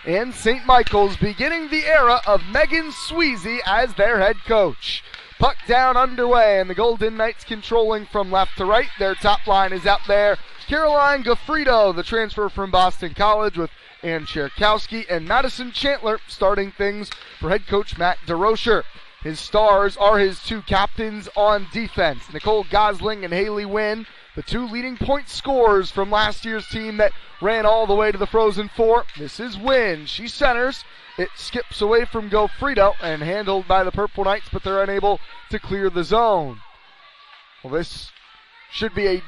and St. Michael's beginning the era of Megan Sweezy as their head coach. Puck down underway, and the Golden Knights controlling from left to right. Their top line is out there. Caroline Gaffredo, the transfer from Boston College, with Ann Cherkowski and Madison Chandler starting things for head coach Matt DeRocher. His stars are his two captains on defense, Nicole Gosling and Haley Winn, the two leading point scorers from last year's team that ran all the way to the Frozen Four. This is Winn. She centers. It skips away from Gaffredo and handled by the Purple Knights, but they're unable to clear the zone. Well, this should be a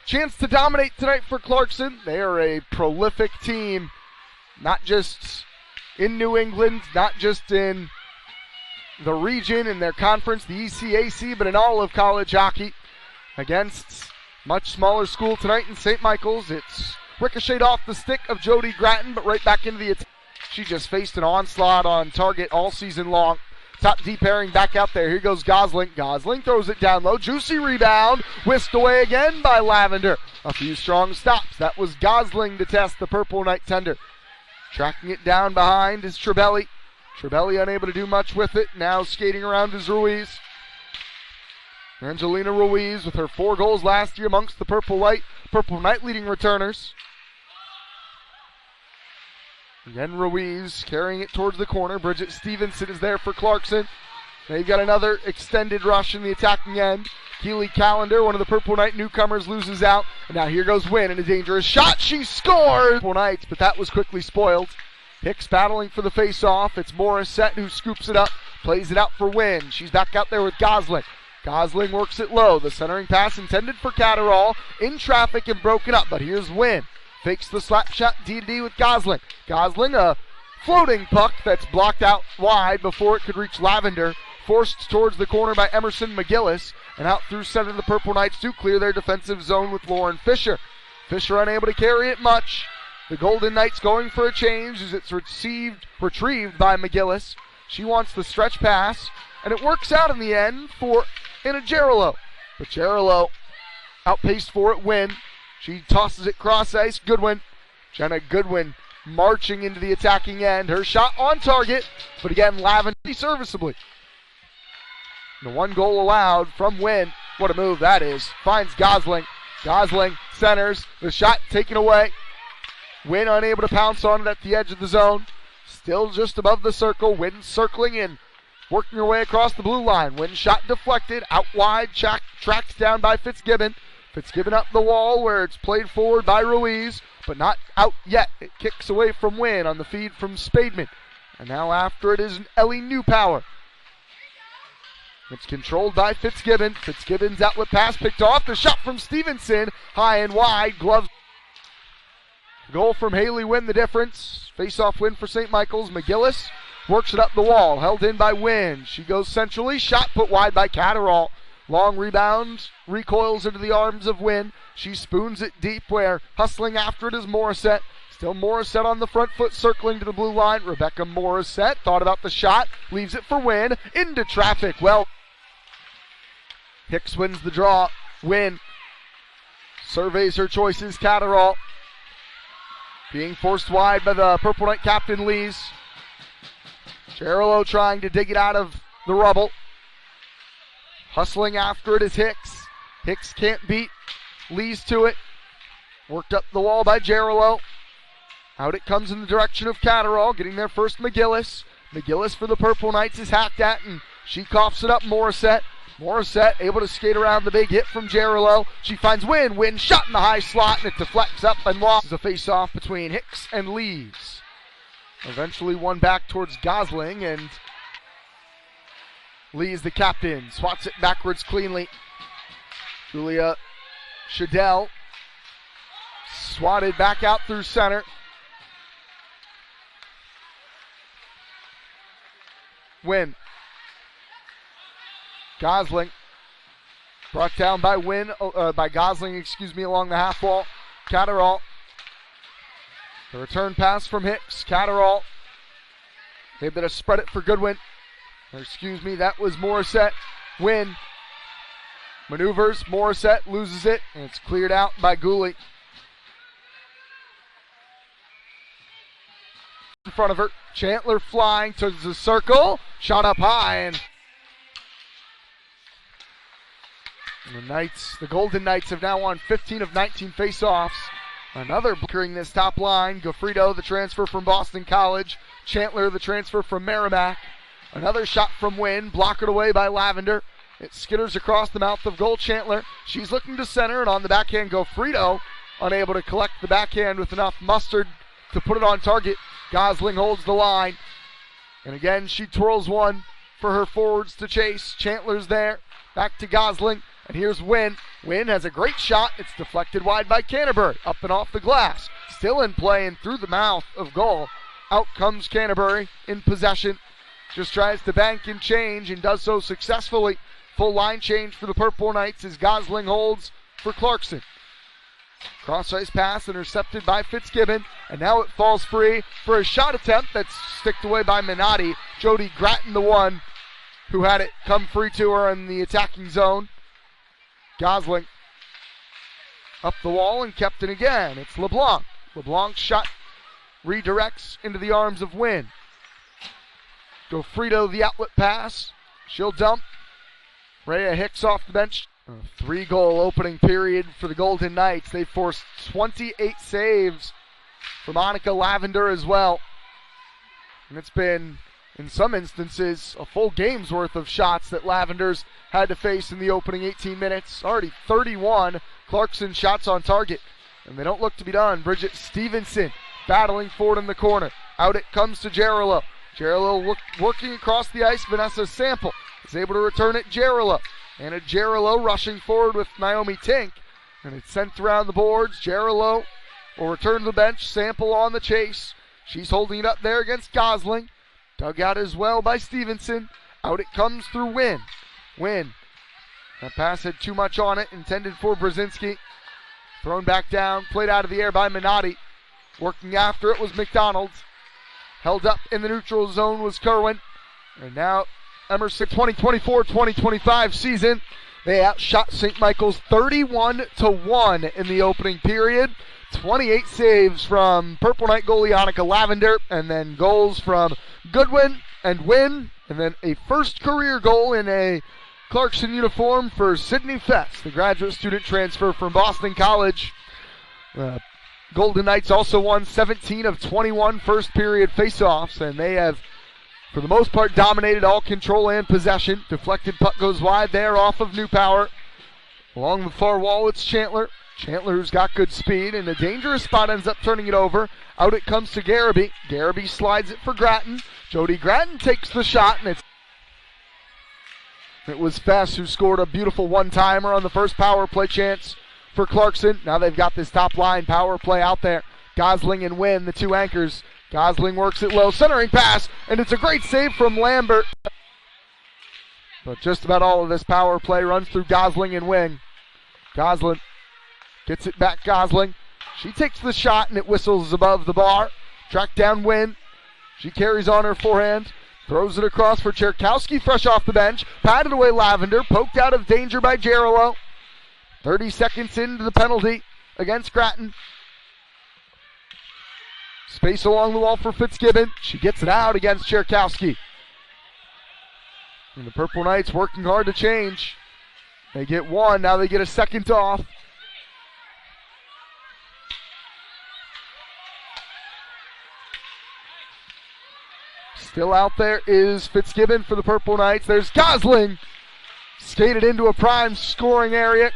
chance to dominate tonight for Clarkson. They are a prolific team, not just in New England, not just in the region and their conference, the ECAC, but in all of college hockey. Against much smaller school tonight in St. Michael's. It's ricocheted off the stick of Jody Gratton, but right back into the attack. She just faced an onslaught on target all season long. Top D pairing back out there. Here goes Gosling. Gosling throws it down low. Juicy rebound. Whisked away again by Lavender. A few strong stops. That was Gosling to test the Purple Knight tender. Tracking it down behind is Trebelli. Trebelli unable to do much with it. Now skating around is Ruiz. Angelina Ruiz with her 4 goals last year amongst the Purple Knight leading returners. Again, Ruiz carrying it towards the corner. Bridget Stevenson is there for Clarkson. They've got another extended rush in the attacking end. Keely Callender, one of the Purple Knight newcomers, loses out. And now here goes Winn in a dangerous shot. She scores! Purple Knights, but that was quickly spoiled. Hicks battling for the face-off. It's Morissette who scoops it up, plays it out for Winn. She's back out there with Gosling. Gosling works it low. The centering pass intended for Catterall. In traffic and broken up, but here's Winn. Fakes the slap shot D-to-D with Gosling. Gosling, a floating puck that's blocked out wide before it could reach Lavender. Forced towards the corner by Emerson McGillis. And out through center, the Purple Knights do clear their defensive zone with Lauren Fisher. Fisher unable to carry it much. The Golden Knights going for a change as it's retrieved by McGillis. She wants the stretch pass, and it works out in the end for Anna Gerolo. But Gerolo outpaced for it, Winn. She tosses it cross ice. Goodwin. Jenna Goodwin marching into the attacking end. Her shot on target, but again, Lavender serviceably. The 1 goal allowed from Winn. What a move that is. Finds Gosling. Gosling centers. The shot taken away. Winn unable to pounce on it at the edge of the zone. Still just above the circle. Winn circling in. Working her way across the blue line. Winn shot deflected. Out wide. Tracked down by Fitzgibbon. Fitzgibbon up the wall where it's played forward by Ruiz, but not out yet. It kicks away from Winn on the feed from Spademan. And now after it is Ellie Newpower. It's controlled by Fitzgibbon. Fitzgibbon's outlet pass picked off. The shot from Stevenson. High and wide. Gloves. Goal from Haley Winn, the difference. Face-off win for St. Michael's. McGillis works it up the wall. Held in by Winn. She goes centrally. Shot put wide by Catterall. Long rebound, recoils into the arms of Winn. She spoons it deep where hustling after it is Morissette. Still Morissette on the front foot, circling to the blue line. Rebecca Morissette thought about the shot, leaves it for Winn. Into traffic. Well, Hicks wins the draw. Winn surveys her choices. Catterall being forced wide by the Purple Knight captain, Lees. Gerolo trying to dig it out of the rubble. Hustling after it is Hicks. Hicks can't beat Lees to it. Worked up the wall by Gerolo. Out it comes in the direction of Catterall, getting there first McGillis. McGillis for the Purple Knights is hacked at, and she coughs it up Morissette. Morissette able to skate around the big hit from Gerolo. She finds Winn. Winn shot in the high slot, and it deflects up and lost. A face-off between Hicks and Lees. Eventually one back towards Gosling, and Lee is the captain, swats it backwards cleanly. Julia Shadell swatted back out through center. Winn. Gosling brought down by Gosling, along the half wall. Catterall. The return pass from Hicks. Catterall able to spread it for Goodwin. That was Morissette. Winn maneuvers. Morissette loses it, and it's cleared out by Gooley. in front of her. Chandler flying towards the circle. Shot up high, and the Golden Knights have now won 15 of 19 faceoffs. Another blockering this top line. Goffredo, the transfer from Boston College. Chandler, the transfer from Merrimack. Another shot from Winn, blocked away by Lavender. It skitters across the mouth of goal. Chandler, she's looking to center, and on the backhand, Goffredo, unable to collect the backhand with enough mustard to put it on target. Gosling holds the line, and again, she twirls one for her forwards to chase. Chandler's there, back to Gosling, and here's Winn. Winn has a great shot. It's deflected wide by Canterbury, up and off the glass. Still in play and through the mouth of goal. Out comes Canterbury in possession. Just tries to bank and change and does so successfully. Full line change for the Purple Knights as Gosling holds for Clarkson. Cross-ice pass intercepted by Fitzgibbon, and now it falls free for a shot attempt that's sticked away by Minotti. Jody Gratton, the one who had it come free to her in the attacking zone. Gosling up the wall and kept it again. It's LeBlanc. LeBlanc's shot redirects into the arms of Winn. Goffredo, the outlet pass. She'll dump. Rhea Hicks off the bench. A 3-goal opening period for the Golden Knights. They forced 28 saves for Monica Lavender as well. And it's been, in some instances, a full game's worth of shots that Lavender's had to face in the opening 18 minutes. Already 31 Clarkson shots on target, and they don't look to be done. Bridget Stevenson battling forward in the corner. Out it comes to Gerolo. Gerolo working across the ice. Vanessa Sample is able to return it. Gerolo. And a Gerolo rushing forward with Naomi Tink. And it's sent around the boards. Gerolo will return to the bench. Sample on the chase. She's holding it up there against Gosling. Dug out as well by Stevenson. Out it comes through Winn. Winn. That pass had too much on it. Intended for Brzezinski. Thrown back down. Played out of the air by Minotti. Working after it was McDonald. Held up in the neutral zone was Kerwin. And now Emerson 2024-2025 season. They outshot St. Michael's 31-1 in the opening period. 28 saves from Purple Knight goalie Annika Lavender, and then goals from Goodwin and Winn, and then a first career goal in a Clarkson uniform for Sydney Fest, the graduate student transfer from Boston College. Golden Knights also won 17 of 21 first period faceoffs, and they have, for the most part, dominated all control and possession. Deflected puck goes wide there off of Newpower. Along the far wall, it's Chandler. Chandler, who's got good speed, and a dangerous spot, ends up turning it over. Out it comes to Garraby. Garraby slides it for Gratton. Jody Gratton takes the shot, and it was Fess who scored a beautiful one-timer on the first power play chance for Clarkson. Now they've got this top line power play out there. Gosling and Winn, the two anchors. Gosling works it low, centering pass, and it's a great save from Lambert. But just about all of this power play runs through Gosling and Winn. Gosling gets it back, Gosling. She takes the shot, and it whistles above the bar. Tracked down Winn. She carries on her forehand. Throws it across for Cherkowski, fresh off the bench. Patted away Lavender, poked out of danger by Gerolo. 30 seconds into the penalty against Gratton. Space along the wall for Fitzgibbon. She gets it out against Cherkowski. And the Purple Knights working hard to change. They get one, now they get a second off. Still out there is Fitzgibbon for the Purple Knights. There's Gosling. Skated into a prime scoring area.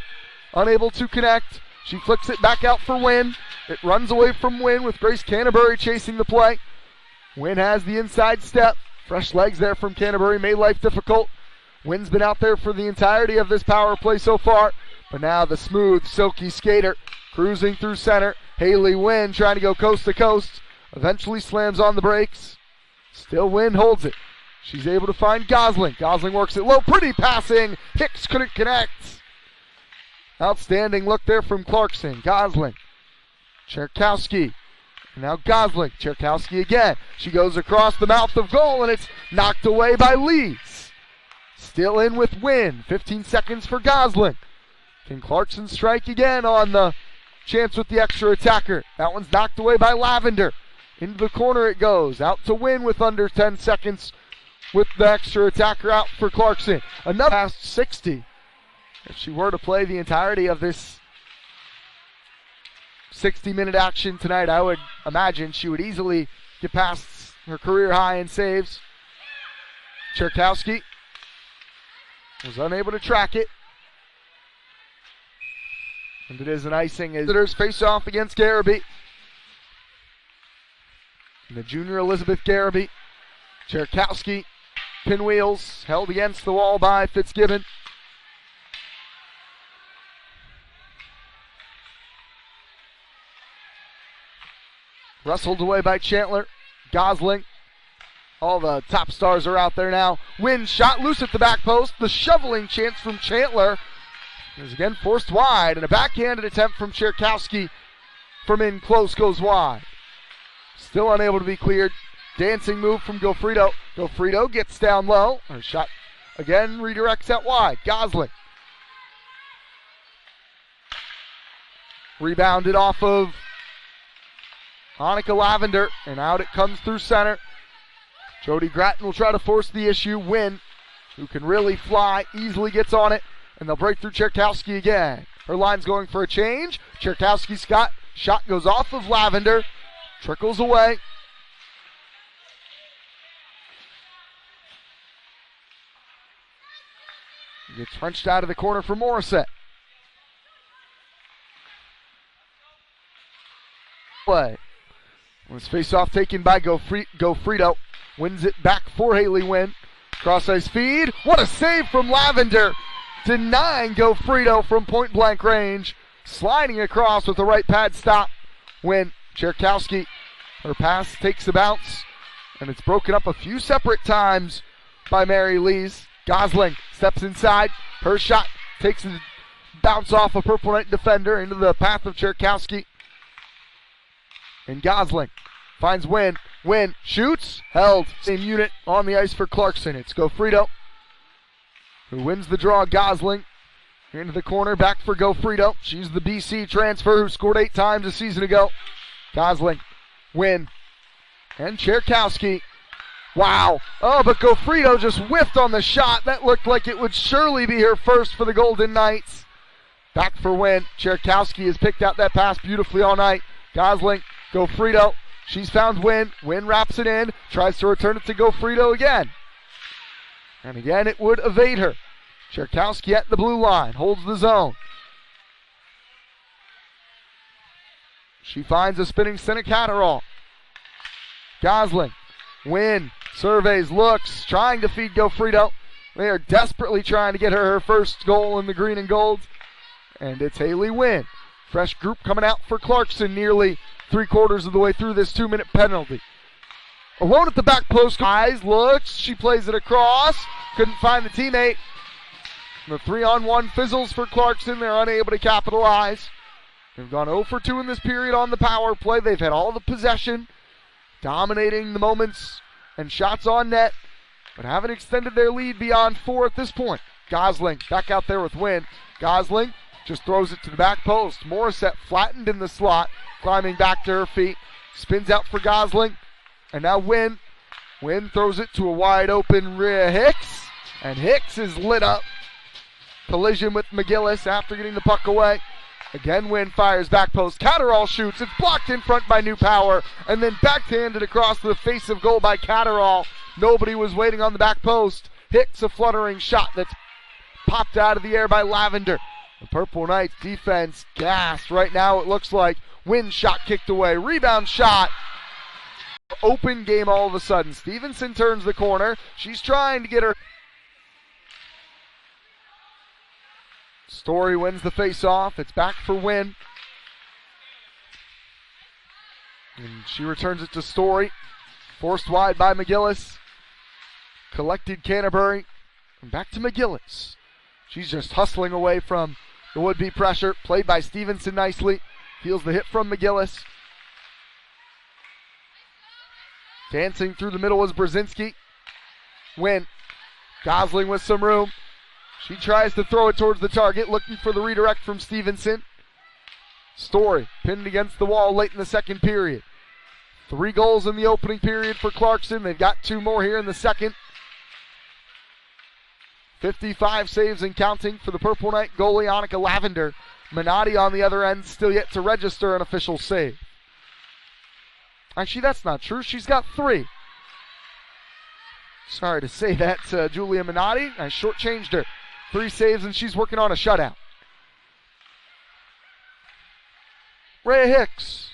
Unable to connect. She flicks it back out for Winn. It runs away from Winn with Grace Canterbury chasing the play. Winn has the inside step. Fresh legs there from Canterbury made life difficult. Winn's been out there for the entirety of this power play so far. But now the smooth, silky skater cruising through center. Haley Winn trying to go coast to coast. Eventually slams on the brakes. Still Winn holds it. She's able to find Gosling. Gosling works it low. Pretty passing. Hicks couldn't connect. Outstanding look there from Clarkson. Gosling. Cherkowski. Now Gosling. Cherkowski again. She goes across the mouth of goal, and it's knocked away by Lees. Still in with Winn. 15 seconds for Gosling. Can Clarkson strike again on the chance with the extra attacker? That one's knocked away by Lavender. Into the corner it goes. Out to Winn with under 10 seconds with the extra attacker out for Clarkson. Another past 60. If she were to play the entirety of this 60-minute action tonight, I would imagine she would easily get past her career high in saves. Cherkowski was unable to track it. And it is an icing as visitors face off against Garraby. And the junior Elizabeth Garraby. Cherkowski, pinwheels, held against the wall by Fitzgibbon. Wrestled away by Chandler. Gosling. All the top stars are out there now. Winn shot loose at the back post. The shoveling chance from Chandler is again forced wide, and a backhanded attempt from Cherkowski from in close goes wide. Still unable to be cleared. Dancing move from Gofrito. Gofrito gets down low. Her shot again redirects out wide. Gosling. Rebounded off of Annika Lavender, and out it comes through center. Jody Gratton will try to force the issue. Winn, who can really fly, easily gets on it, and they'll break through Cherkowski again. Her line's going for a change. Cherkowski's shot goes off of Lavender, trickles away. Gets wrenched out of the corner for Morissette. Play. Was face-off taken by Gofrito. Wins it back for Haley Winn. Cross-ice feed. What a save from Lavender. Denying Gofrito from point-blank range. Sliding across with the right pad stop. Winn. Cherkowski. Her pass takes a bounce. And it's broken up a few separate times by Mary Lees. Gosling steps inside. Her shot takes a bounce off a Purple Knight defender into the path of Cherkowski. And Gosling finds Winn. Winn shoots. Held. Same unit on the ice for Clarkson. It's Gofrito who wins the draw. Gosling into the corner. Back for Gofrito. She's the BC transfer who scored 8 times a season ago. Gosling. Winn. And Cherkowski. Wow. Oh, but Gofrito just whiffed on the shot. That looked like it would surely be her first for the Golden Knights. Back for Winn. Cherkowski has picked out that pass beautifully all night. Gosling. Gofrito. She's found Winn. Winn wraps it in. Tries to return it to Gofrito again. And again, it would evade her. Cherkowski at the blue line. Holds the zone. She finds a spinning Seneca Catterall. Gosling. Winn. Surveys, looks, trying to feed Gofrito. They are desperately trying to get her first goal in the green and gold. And it's Haley Winn. Fresh group coming out for Clarkson, nearly 3/4 of the way through this 2-minute penalty. Alone at the back post. Eyes, looks, she plays it across. Couldn't find the teammate. The 3-on-1 fizzles for Clarkson. They're unable to capitalize. They've gone 0 for 2 in this period on the power play. They've had all the possession, dominating the moments and shots on net, but haven't extended their lead beyond 4 at this point. Gosling back out there with Winn. Gosling just throws it to the back post. Morissette flattened in the slot, climbing back to her feet. Spins out for Gosling, and now Winn. Winn throws it to a wide open Hicks, and Hicks is lit up. Collision with McGillis after getting the puck away. Again, Winn fires back post. Catterall shoots. It's blocked in front by New Power. And then backhanded across the face of goal by Catterall. Nobody was waiting on the back post. Hicks a fluttering shot that's popped out of the air by Lavender. The Purple Knights defense gassed right now, it looks like. Winn shot kicked away. Rebound shot. Open game all of a sudden. Stevenson turns the corner. She's trying to get her. Story wins the face-off. It's back for Winn. And she returns it to Story. Forced wide by McGillis. Collected Canterbury. And back to McGillis. She's just hustling away from the would-be pressure. Played by Stevenson nicely. Feels the hit from McGillis. Dancing through the middle was Brzezinski. Winn. Gosling with some room. She tries to throw it towards the target, looking for the redirect from Stevenson. Story pinned against the wall late in the second period. 3 goals in the opening period for Clarkson. They've got 2 more here in the second. 55 saves and counting for the Purple Knight goalie, Annika Lavender. Minotti on the other end, still yet to register an official save. Actually, that's not true. She's got 3. Sorry to say that, Julia Minotti. I shortchanged her. 3 saves, and she's working on a shutout. Rhea Hicks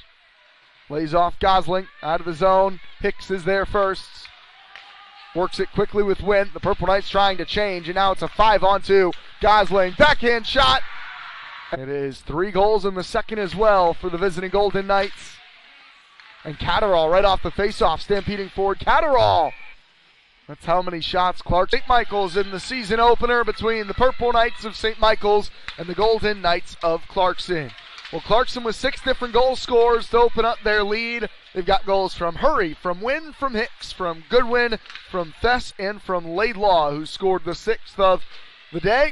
lays off Gosling out of the zone. Hicks is there first. Works it quickly with Winn. The Purple Knights trying to change, and now it's a 5-on-2. Gosling, backhand shot. It is 3 goals in the second as well for the visiting Golden Knights. And Catterall right off the faceoff, stampeding forward. Catterall! That's how many shots Clarkson. St. Michael's in the season opener between the Purple Knights of St. Michael's and the Golden Knights of Clarkson. Well, Clarkson with 6 different goal scorers to open up their lead. They've got goals from Hurry, from Winn, from Hicks, from Goodwin, from Fess, and from Laidlaw, who scored the 6th of the day.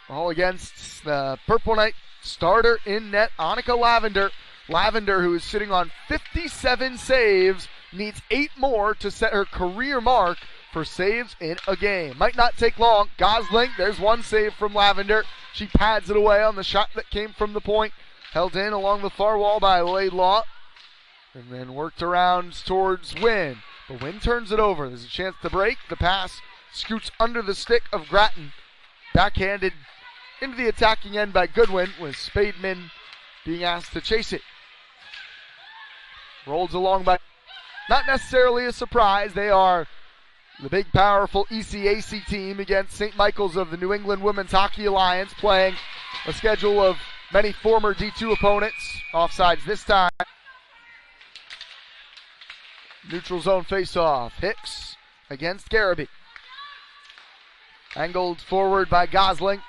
All against the Purple Knight starter in net, Annika Lavender. Lavender, who is sitting on 57 saves, needs 8 more to set her career mark for saves in a game. Might not take long. Gosling, there's 1 save from Lavender. She pads it away on the shot that came from the point. Held in along the far wall by Laidlaw. And then worked around towards Winn. But Winn turns it over. There's a chance to break. The pass scoots under the stick of Grattan. Backhanded into the attacking end by Goodwin, with Spademan being asked to chase it. Rolls along by, not necessarily a surprise. They are the big, powerful ECAC team against St. Michael's of the New England Women's Hockey Alliance, playing a schedule of many former D2 opponents. Offsides this time. Neutral zone face-off. Hicks against Garraby. Angled forward by Gosling.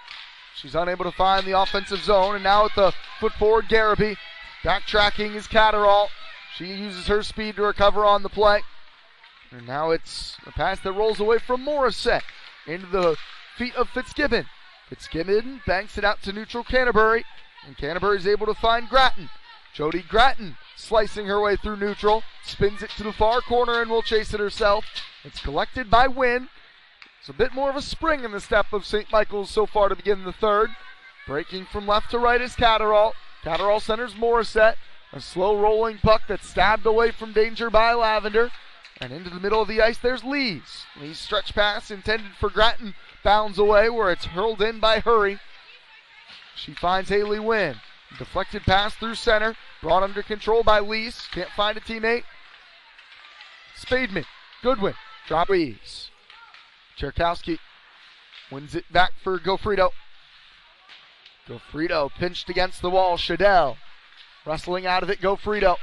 She's unable to find the offensive zone, and now at the foot forward, Garraby. Backtracking is Catterall. She uses her speed to recover on the play. And now it's a pass that rolls away from Morissette into the feet of Fitzgibbon. Fitzgibbon banks it out to neutral Canterbury, and Canterbury's able to find Grattan. Jody Grattan slicing her way through neutral, spins it to the far corner and will chase it herself. It's collected by Winn. It's a bit more of a spring in the step of St. Michael's so far to begin the third. Breaking from left to right is Catterall. Catterall centers Morissette. A slow rolling puck that's stabbed away from danger by Lavender. And into the middle of the ice, there's Lee's. Lee's stretch pass intended for Grattan bounds away, where it's hurled in by Hurry. She finds Haley Winn. Deflected pass through center, brought under control by Lees. Can't find a teammate. Spademan, Goodwin, drop Lees. Cherkowski wins it back for Gofrito. Gofrito pinched against the wall. Shadell wrestling out of it. Gofrito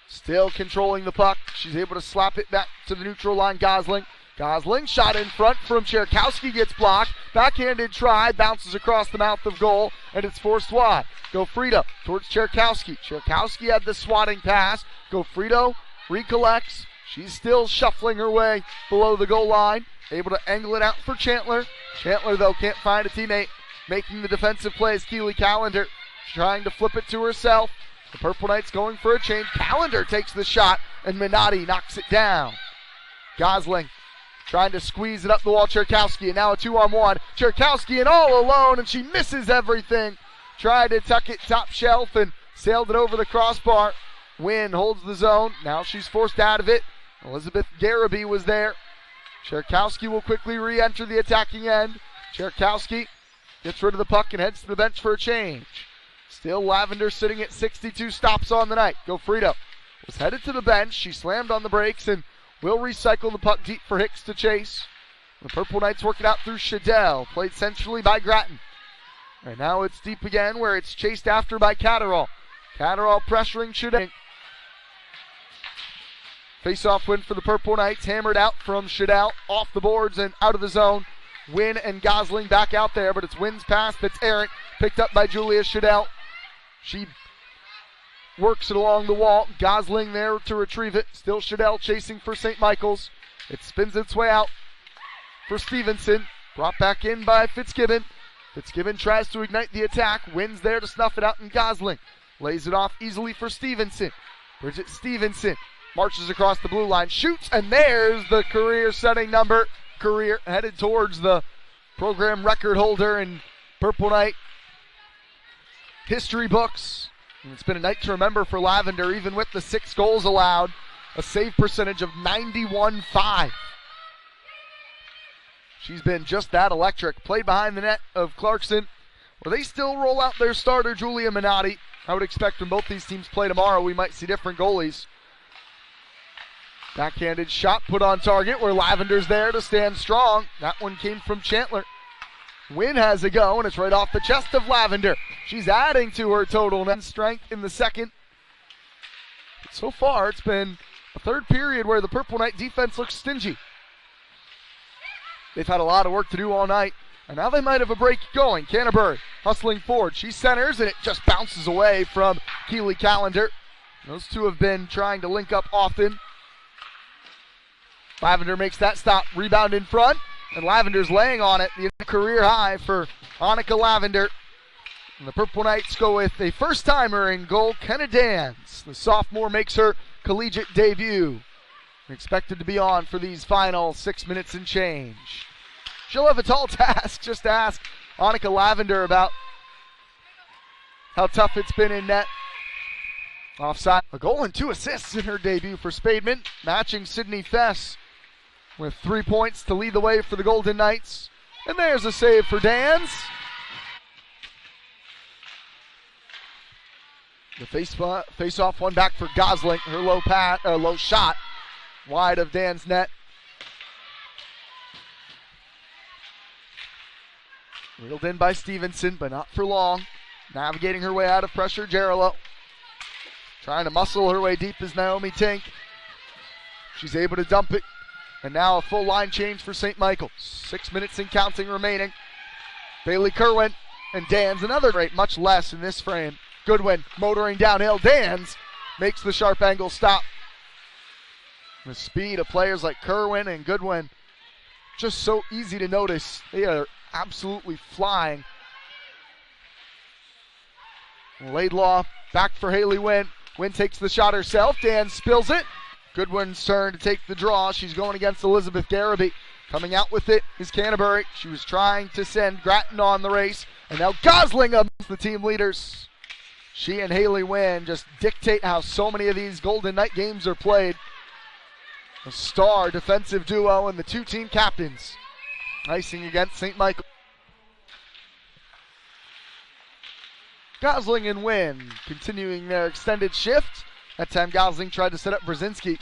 still controlling the puck. She's able to slap it back to the neutral line. Gosling. Gosling shot in front from Cherkowski, gets blocked. Backhanded try, bounces across the mouth of goal, and it's forced wide. Gofrito towards Cherkowski. Cherkowski had the swatting pass. Gofrito recollects. She's still shuffling her way below the goal line. Able to angle it out for Chandler. Chandler, though, can't find a teammate. Making the defensive play is Keely Callender. Trying to flip it to herself. The Purple Knights going for a change. Callender takes the shot, and Minotti knocks it down. Gosling trying to squeeze it up the wall. Cherkowski, and now a 2-on-1. Cherkowski and all alone, and she misses everything. Tried to tuck it top shelf and sailed it over the crossbar. Winn holds the zone. Now she's forced out of it. Elizabeth Garraby was there. Cherkowski will quickly re-enter the attacking end. Cherkowski gets rid of the puck and heads to the bench for a change. Still Lavender sitting at 62 stops on the night. Gofrito was headed to the bench. She slammed on the brakes and will recycle the puck deep for Hicks to chase. The Purple Knights work it out through Shadell, played centrally by Grattan. And now it's deep again, where it's chased after by Catterall. Catterall pressuring Shadell. Face-off win for the Purple Knights, hammered out from Shadell, off the boards and out of the zone. Winn and Gosling back out there, but it's Winn's pass that's errant, picked up by Julia Shadell. She works it along the wall. Gosling there to retrieve it. Still Shadell chasing for St. Michael's. It spins its way out for Stevenson. Brought back in by Fitzgibbon. Fitzgibbon tries to ignite the attack. Winn's there to snuff it out, and Gosling lays it off easily for Stevenson. Bridget Stevenson marches across the blue line, shoots, and there's the career-setting number. Career headed towards the program record holder in Purple Knight history books. And it's been a night to remember for Lavender, even with the 6 goals allowed. A save percentage of 91.5. She's been just that electric. Played behind the net of Clarkson, where they still roll out their starter, Julia Minotti. I would expect when both these teams play tomorrow, we might see different goalies. Backhanded shot put on target, where Lavender's there to stand strong. That one came from Chandler. Winn has a go, and it's right off the chest of Lavender. She's adding to her total net strength in the second. But so far, it's been a third period where the Purple Knight defense looks stingy. They've had a lot of work to do all night, and now they might have a break going. Canterbury hustling forward. She centers, and it just bounces away from Keely Callender. Those two have been trying to link up often. Lavender makes that stop. Rebound in front, and Lavender's laying on it. The career high for Annika Lavender. And the Purple Knights go with a first-timer in goal, Kenna Dans. The sophomore makes her collegiate debut. Expected to be on for these final 6 minutes and change. She'll have a tall task. Just ask Annika Lavender about how tough it's been in net. Offside. A goal and 2 assists in her debut for Spademan, matching Sydney Fess with 3 points to lead the way for the Golden Knights. And there's a save for Dans. The face-off one back for Gosling. Her low shot wide of Dan's net. Reeled in by Stevenson, but not for long. Navigating her way out of pressure, Jarilo. Trying to muscle her way deep is Naomi Tink. She's able to dump it. And now a full line change for St. Michael's. 6 minutes and counting remaining. Bailey Kerwin and Dans, another great, much less in this frame. Goodwin motoring downhill. Dans makes the sharp angle stop. The speed of players like Kerwin and Goodwin, just so easy to notice. They are absolutely flying. Laidlaw back for Haley Winn. Winn takes the shot herself. Dan spills it. Goodwin's turn to take the draw. She's going against Elizabeth Garraby. Coming out with it is Canterbury. She was trying to send Grattan on the race. And now Gosling amongst the team leaders. She and Haley Winn just dictate how so many of these Golden Knight games are played. A star defensive duo and the 2 team captains. Icing against St. Michael. Gosling and Winn continuing their extended shift. That time Gosling tried to set up Brzezinski.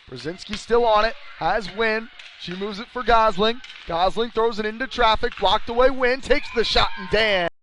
Brzezinski still on it, has Winn. She moves it for Gosling. Gosling throws it into traffic, blocked away. Winn takes the shot, and Dan